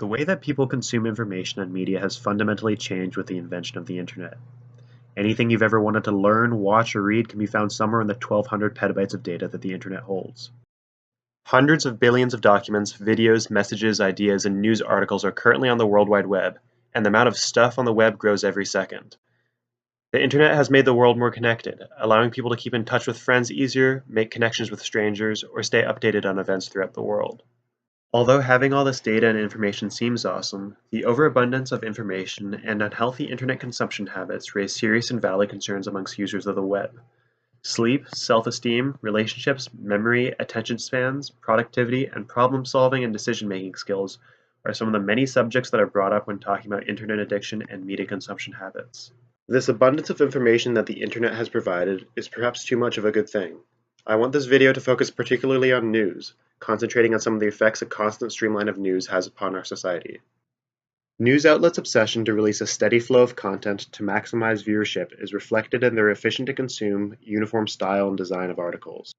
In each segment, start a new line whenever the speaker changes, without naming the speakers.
The way that people consume information and media has fundamentally changed with the invention of the internet. Anything you've ever wanted to learn, watch, or read can be found somewhere in the 1,200 petabytes of data that the internet holds. Hundreds of billions of documents, videos, messages, ideas, and news articles are currently on the World Wide Web, and the amount of stuff on the web grows every second. The internet has made the world more connected, allowing people to keep in touch with friends easier, make connections with strangers, or stay updated on events throughout the world. Although having all this data and information seems awesome, the overabundance of information and unhealthy internet consumption habits raise serious and valid concerns amongst users of the web. Sleep, self-esteem, relationships, memory, attention spans, productivity, and problem-solving and decision-making skills are some of the many subjects that are brought up when talking about internet addiction and media consumption habits. This abundance of information that the internet has provided is perhaps too much of a good thing. I want this video to focus particularly on news, concentrating on some of the effects a constant streamline of news has upon our society. News outlets' obsession to release a steady flow of content to maximize viewership is reflected in their efficient-to-consume, uniform style and design of articles.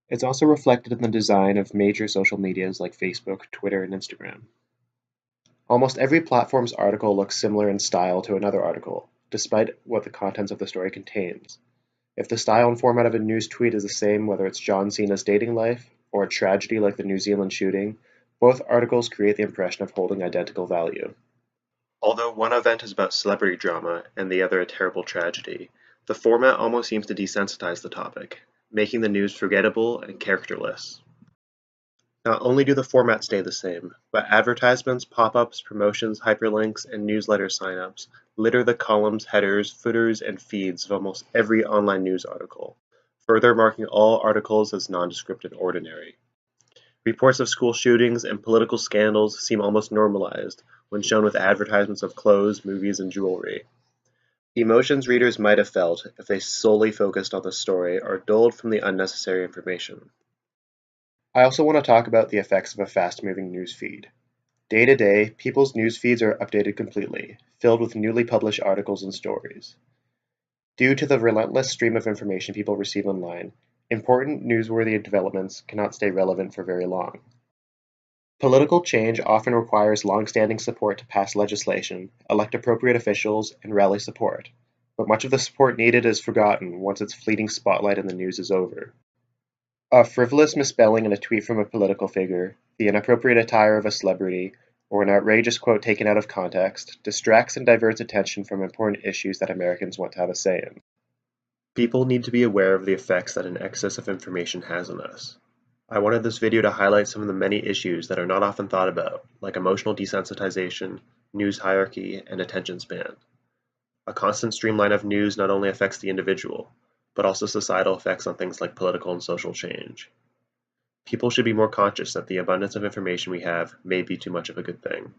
It's also reflected in the design of major social medias like Facebook, Twitter, and Instagram. Almost every platform's article looks similar in style to another article, despite what the contents of the story contains. If the style and format of a news tweet is the same whether it's John Cena's dating life or a tragedy like the New Zealand shooting, both articles create the impression of holding identical value. Although one event is about celebrity drama and the other a terrible tragedy, the format almost seems to desensitize the topic, making the news forgettable and characterless. Not only do the formats stay the same, but advertisements, pop-ups, promotions, hyperlinks, and newsletter sign-ups litter the columns, headers, footers, and feeds of almost every online news article, further marking all articles as nondescript and ordinary. Reports of school shootings and political scandals seem almost normalized when shown with advertisements of clothes, movies, and jewelry. Emotions readers might have felt if they solely focused on the story are dulled from the unnecessary information. I also want to talk about the effects of a fast-moving news feed. Day to day, people's news feeds are updated completely, filled with newly published articles and stories. Due to the relentless stream of information people receive online, important newsworthy developments cannot stay relevant for very long. Political change often requires long-standing support to pass legislation, elect appropriate officials, and rally support, but much of the support needed is forgotten once its fleeting spotlight in the news is over. A frivolous misspelling in a tweet from a political figure, the inappropriate attire of a celebrity, or an outrageous quote taken out of context distracts and diverts attention from important issues that Americans want to have a say in. People need to be aware of the effects that an excess of information has on us. I wanted this video to highlight some of the many issues that are not often thought about, like emotional desensitization, news hierarchy, and attention span. A constant streamline of news not only affects the individual, but also societal effects on things like political and social change. People should be more conscious that the abundance of information we have may be too much of a good thing.